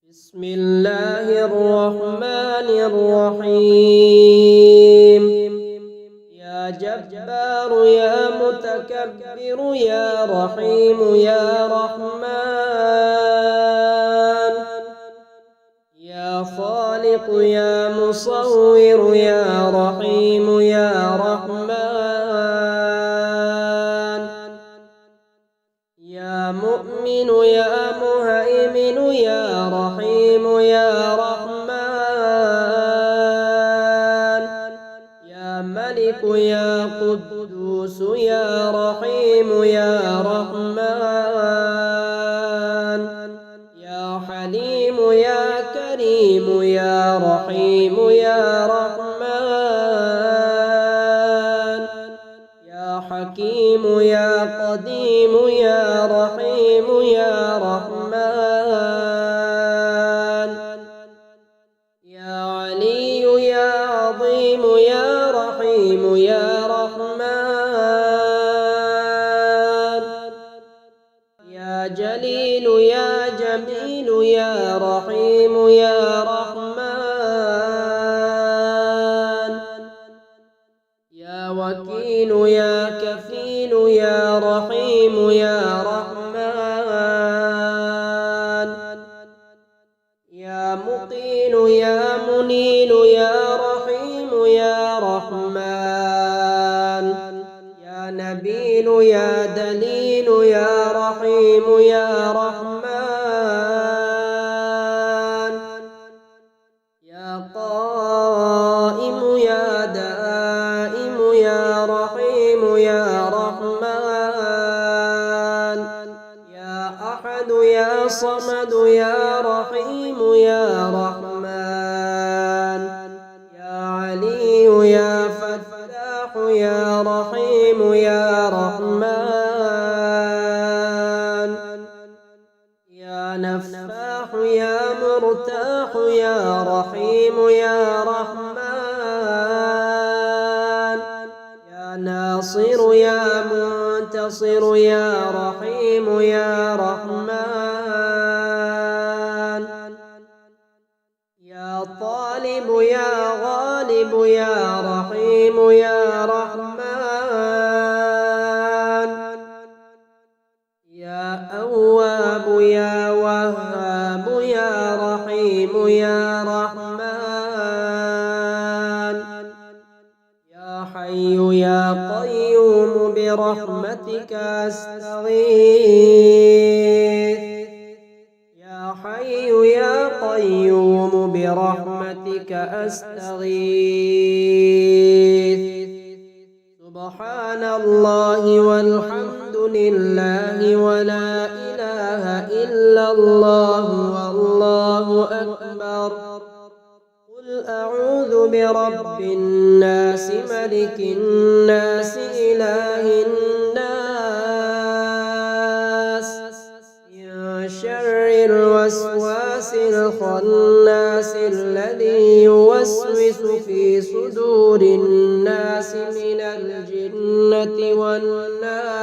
بسم الله الرحمن الرحيم. يا جبار يا متكبر يا رحيم يا رحمن، يا خالق يا مصور يا رحيم يا رحمن، يا مؤمن يا مهيمن يا رحيم يا رحمن، يا ملك يا قدوس يا رحيم يا رحمن، يا حليم يا كريم يا رحيم يا رحمن، يا حكيم يا قديم يا رحيم يا رحمن، يا علي يا عظيم يا رحيم يا رحمن، يا جليل يا جميل يا رحيم يا رحمن، يا وكيل يا كفيل يا رحيم يا رحمن، يا مقيل يا منيل يا رحيم يا رحمن، يا نبيل يا دليل يا رحيم يا رحمن، يا قائم يا دائم يا رحيم يا رحمن، يا أحد يا صمد يا رحيم يا رحمن، يا علي يا فتاح يا رحيم يا رحمن، يا نفاح يا مرتاح يا رحيم يا رحمن، يا ناصر يا منتصر يا رحيم يا رحمن، يا طالب يا غالب يا رحيم يا رحمن، يا أواب يا وهاب يا رحيم يا رحمن، يا حي يا قيوم برحمتك أستغيث، يا حي يا قيوم برحمتك أستغيث. سبحان الله والحمد لله ولا إله إلا الله والله أكبر. قل أعوذ برب الناس ملك الناس إله الناس من شر الوسواس الخناس الذي يوسوس في صدور الناس من الجنة والناس.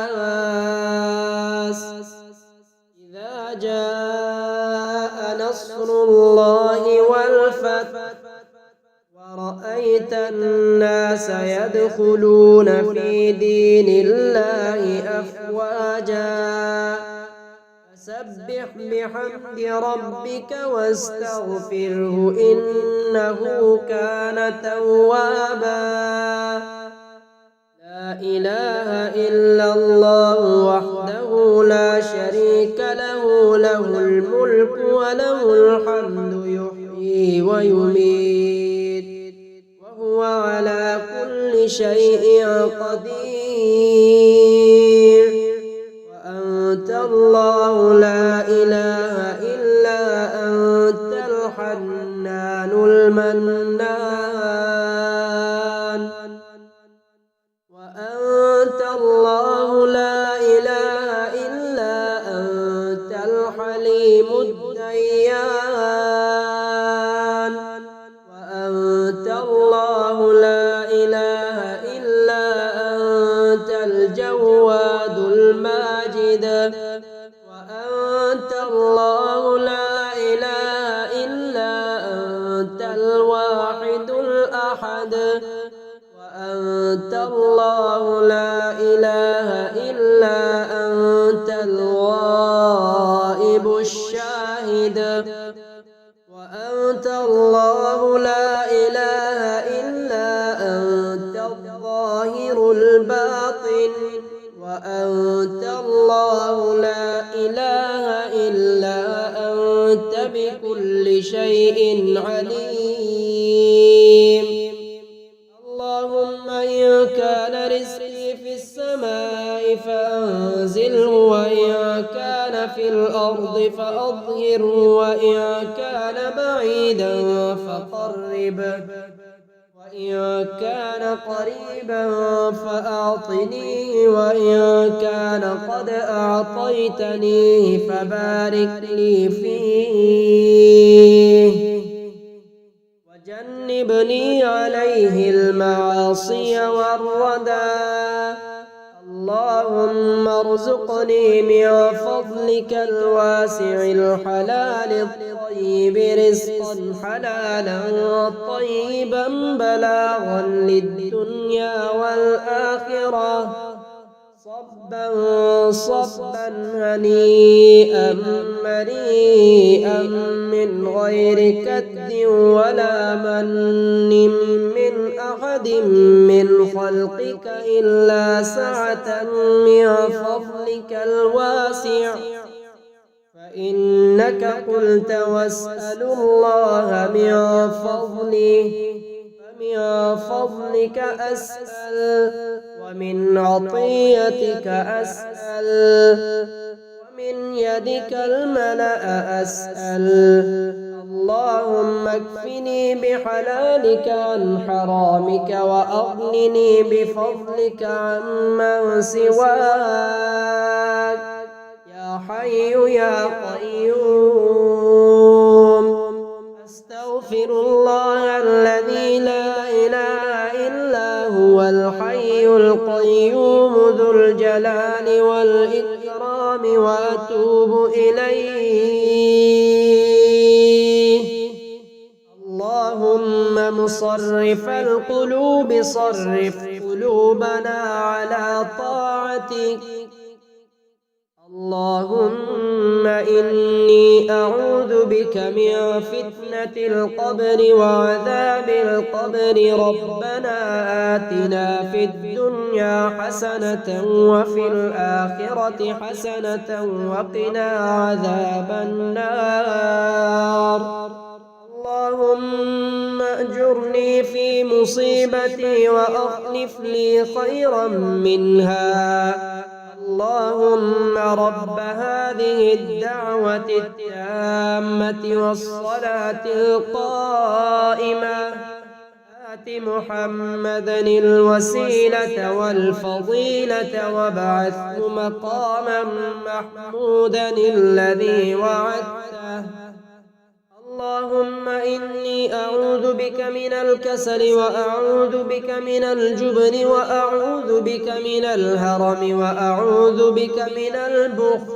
إذا جاء نصر الله والفتح ورأيت الناس يدخلون في دين الله أفواجا فسبح بحمد ربك واستغفره إنه كان توابا. لا إله إلا الله وحده لا شريك له، له الملك وله الحمد يحيي ويميت وهو على كل شيء قدير. وأنت الله لا إله إلا أنت الحنان المنان. وأنت الله لا إله إلا أنت الحليم الديان. وأنت الله لا إله إلا أنت الجواد الماجد. وأنت الله أنت الله لا إله إلا أنت الغائب الشاهد وأنت الله لا إله إلا أنت الظاهر الباطن وأنت الله لا إله إلا أنت بكل شيء عليم. اللهم إن كان رزقي في السماء فأنزله وإن كان في الأرض فأظهره وإن كان بعيدا فقربه وإن كان قريبا فأعطنيه وإن كان قد أعطيتنيه فبارك لي فيه وجنبني عليه المعاصي والردى. اللهم ارزقني من فضلك الواسع الحلال الطيب رزقا حلالا طيبا بلاغا للدنيا والآخرة صبا صبا هنيئا مريئا من غير كد ولا من أحد من خلقك إلا سعة من فضلك الواسع فإنك قلت واسألوا الله من فضله فمن فضلك أسأل ومن عطيتك أسأل ومن يدك الملأ أسأل. اللهم اكفني بحلالك عن حرامك وأغنني بفضلك عمن سواك يا حي يا قيوم. أستغفر الله الذي لا إله إلا هو الحي القيوم ذو الجلال والإكرام وأتوب إليه. اللهم مصرف القلوب صرف قلوبنا على طاعتك. اللهم إني أعوذ بك من فتنة القبر وعذاب القبر. ربنا آتنا في الدنيا حسنة وفي الآخرة حسنة وقنا عذاب النار. اللهم أجرني في مصيبتي وأخلف لي خيرا منها. اللهم رب هذه الدعوة التامة والصلاة القائمة آت محمدا الوسيلة والفضيلة وابعثه مقاما محمودا الذي وعدته. اللهم إني أعوذ بك من الكسل وأعوذ بك من الجبن وأعوذ بك من الهرم وأعوذ بك من البخل